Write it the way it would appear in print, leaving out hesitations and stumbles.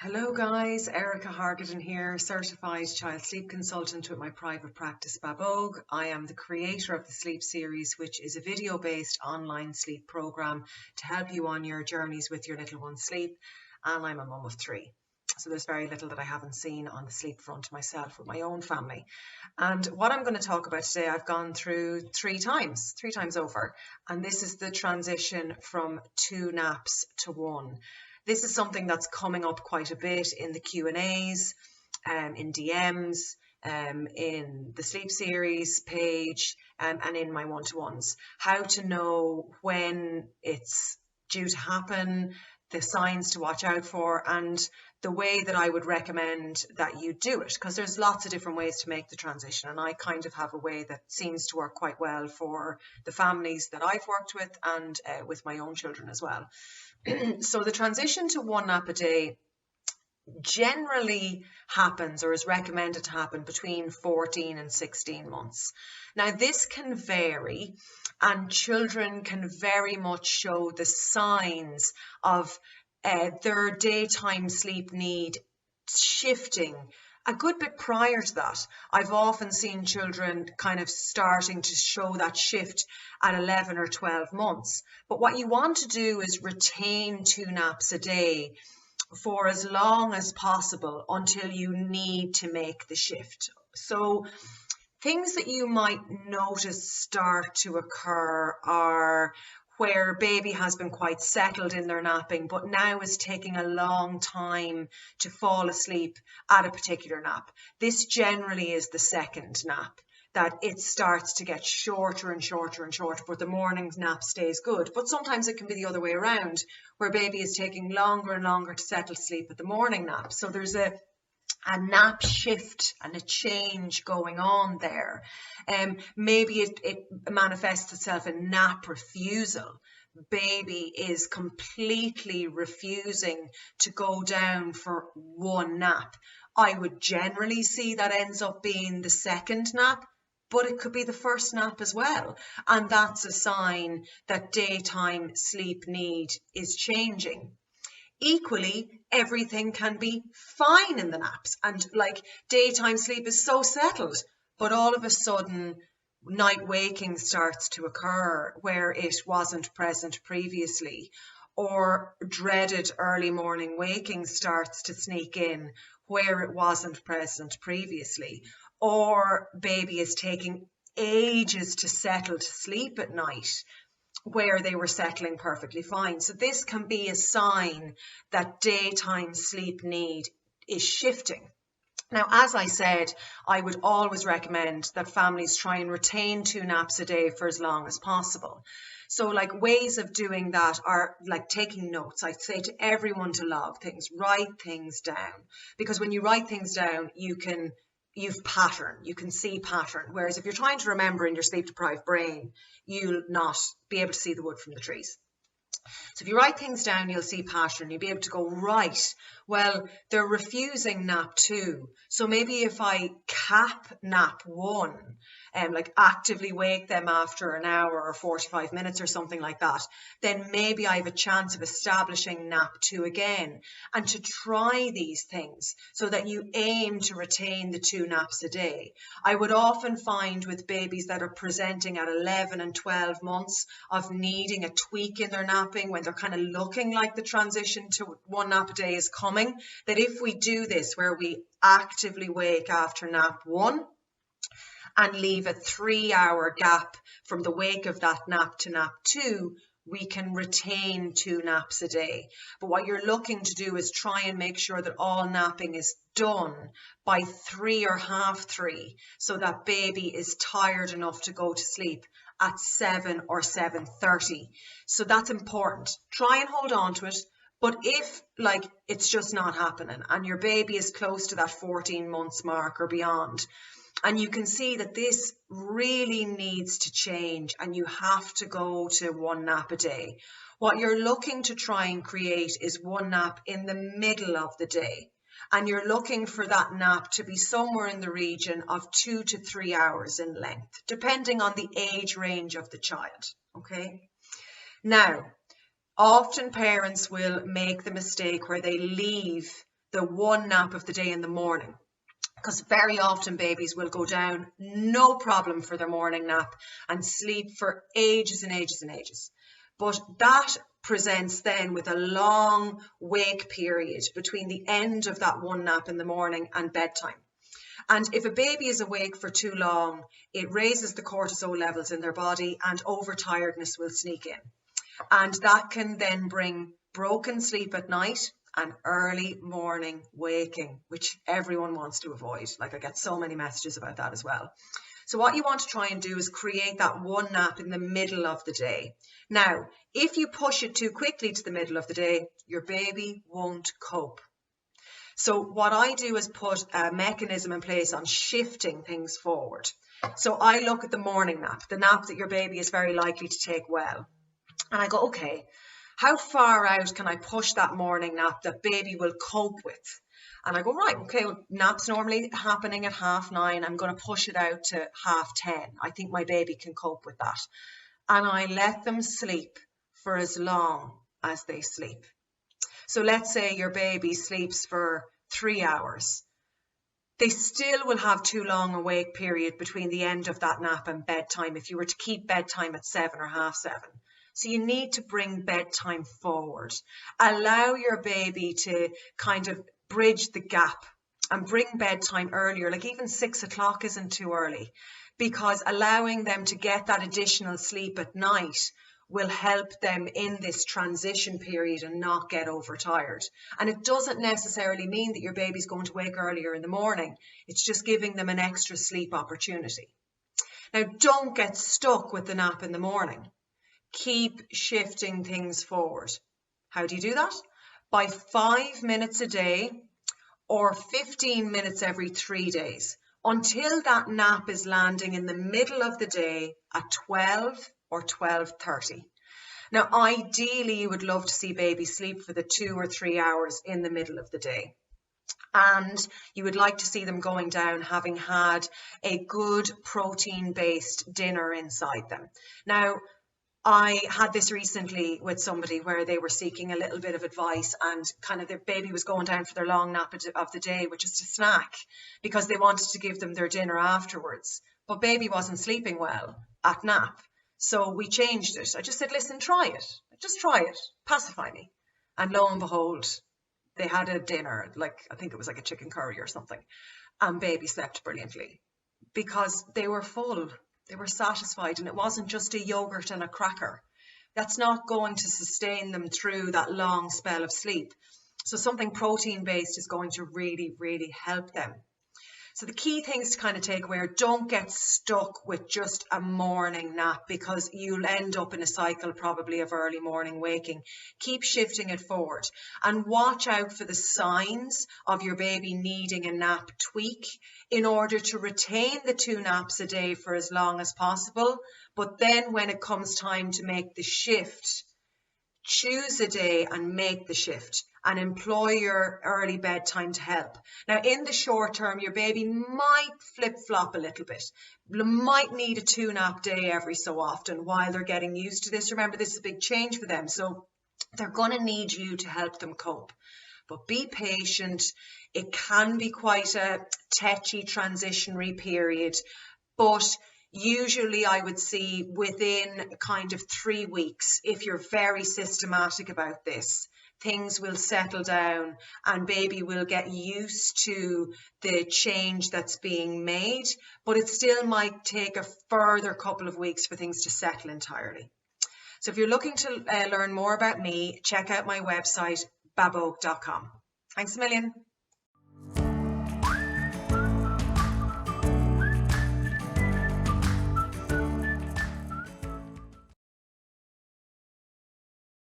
Hello guys, Erica Hargadon here, certified child sleep consultant with my private practice Babog. I am the creator of the Sleep Series, which is a video-based online sleep program to help you on your journeys with your little one's sleep, and I'm a mum of three. So there's very little that I haven't seen on the sleep front myself with my own family. And what I'm going to talk about today, I've gone through three times over, and this is the transition from 2 naps to 1. This is something that's coming up quite a bit in the Q&As, in DMs, in the Sleep Series page, and in my one-to-ones. How to know when it's due to happen, the signs to watch out for, and the way that I would recommend that you do it, because there's lots of different ways to make the transition, and I kind of have a way that seems to work quite well for the families that I've worked with and with my own children as well. So the transition to 1 nap a day generally happens, or is recommended to happen, between 14 and 16 months. Now this can vary, and children can very much show the signs of their daytime sleep need shifting a good bit prior to that. I've often seen children kind of starting to show that shift at 11 or 12 months. But what you want to do is retain 2 naps a day for as long as possible until you need to make the shift. So things that you might notice start to occur are where baby has been quite settled in their napping, but now is taking a long time to fall asleep at a particular nap. This generally is the second nap, that it starts to get shorter and shorter and shorter, but the morning nap stays good. But sometimes it can be the other way around, where baby is taking longer and longer to settle asleep at the morning nap. So there's a nap shift and a change going on there. Maybe it manifests itself in nap refusal. Baby is completely refusing to go down for 1 nap. I would generally see that ends up being the second nap, but it could be the first nap as well. And that's a sign that daytime sleep need is changing. Equally, everything can be fine in the naps, and like daytime sleep is so settled, but all of a sudden night waking starts to occur where it wasn't present previously, or dreaded early morning waking starts to sneak in where it wasn't present previously, or baby is taking ages to settle to sleep at night where they were settling perfectly fine. So this can be a sign that daytime sleep need is shifting. Now, as I said, I would always recommend that families try and retain 2 naps a day for as long as possible. So like ways of doing that are like taking notes. I say to everyone to log things, write things down, because when you write things down, you've pattern, you can see pattern. Whereas if you're trying to remember in your sleep deprived brain, you'll not be able to see the wood from the trees. So if you write things down, you'll see pattern. You'll be able to go, right, well, they're refusing nap 2. So maybe if I cap nap 1, like actively wake them after an hour or 45 minutes or something like that, then maybe I have a chance of establishing nap 2 again. And to try these things so that you aim to retain the 2 naps a day. I would often find with babies that are presenting at 11 and 12 months of needing a tweak in their napping, when they're kind of looking like the transition to 1 nap a day is coming, that if we do this where we actively wake after nap 1 and leave a 3-hour gap from the wake of that nap to nap 2, we can retain 2 naps a day. But what you're looking to do is try and make sure that all napping is done by 3 or half 3, so that baby is tired enough to go to sleep at 7 or 7:30. So that's important. Try and hold on to it. But if like it's just not happening and your baby is close to that 14 months mark or beyond, and you can see that this really needs to change and you have to go to 1 nap a day, what you're looking to try and create is 1 nap in the middle of the day. And you're looking for that nap to be somewhere in the region of 2 to 3 hours in length, depending on the age range of the child. Okay. Now, often parents will make the mistake where they leave the one nap of the day in the morning. Because very often babies will go down, no problem, for their morning nap and sleep for ages and ages and ages. But that presents then with a long wake period between the end of that one nap in the morning and bedtime. And if a baby is awake for too long, it raises the cortisol levels in their body and overtiredness will sneak in. And that can then bring broken sleep at night and early morning waking, which everyone wants to avoid. Like, I get so many messages about that as well. So what you want to try and do is create that one nap in the middle of the day. Now, if you push it too quickly to the middle of the day, your baby won't cope. So what I do is put a mechanism in place on shifting things forward. So I look at the morning nap, the nap that your baby is very likely to take well. And I go, okay, how far out can I push that morning nap that baby will cope with? And I go, right, okay, well, nap's normally happening at 9:30. I'm going to push it out to 10:30. I think my baby can cope with that. And I let them sleep for as long as they sleep. So let's say your baby sleeps for 3 hours. They still will have too long a wake period between the end of that nap and bedtime if you were to keep bedtime at 7 or 7:30. So you need to bring bedtime forward. Allow your baby to kind of bridge the gap and bring bedtime earlier, like even 6 o'clock isn't too early, because allowing them to get that additional sleep at night will help them in this transition period and not get overtired. And it doesn't necessarily mean that your baby's going to wake earlier in the morning. It's just giving them an extra sleep opportunity. Now, don't get stuck with the nap in the morning. Keep shifting things forward. How do you do that? By 5 minutes a day or 15 minutes every 3 days, until that nap is landing in the middle of the day at 12 or 12:30. Now, ideally, you would love to see babies sleep for the 2 or 3 hours in the middle of the day. And you would like to see them going down having had a good protein-based dinner inside them. Now, I had this recently with somebody where they were seeking a little bit of advice, and kind of their baby was going down for their long nap of the day, which is to snack, because they wanted to give them their dinner afterwards. But baby wasn't sleeping well at nap. So we changed it. I just said, listen, try it. Just try it. Pacify me. And lo and behold, they had a dinner, like I think it was like a chicken curry or something. And baby slept brilliantly because they were full. They were satisfied, and it wasn't just a yogurt and a cracker. That's not going to sustain them through that long spell of sleep. So something protein-based is going to really, really help them. So the key things to kind of take away are, don't get stuck with just a morning nap, because you'll end up in a cycle probably of early morning waking. Keep shifting it forward and watch out for the signs of your baby needing a nap tweak in order to retain the 2 naps a day for as long as possible. But then when it comes time to make the shift, choose a day and make the shift and employ your early bedtime to help. Now, in the short term, your baby might flip-flop a little bit. Might need a 2-nap day every so often while they're getting used to this. Remember, this is a big change for them, so they're going to need you to help them cope. But be patient. It can be quite a tetchy transitionary period, but usually I would see within kind of 3 weeks, if you're very systematic about this, things will settle down and baby will get used to the change that's being made, but it still might take a further couple of weeks for things to settle entirely. So if you're looking to learn more about me, check out my website, babogue.com. Thanks a million.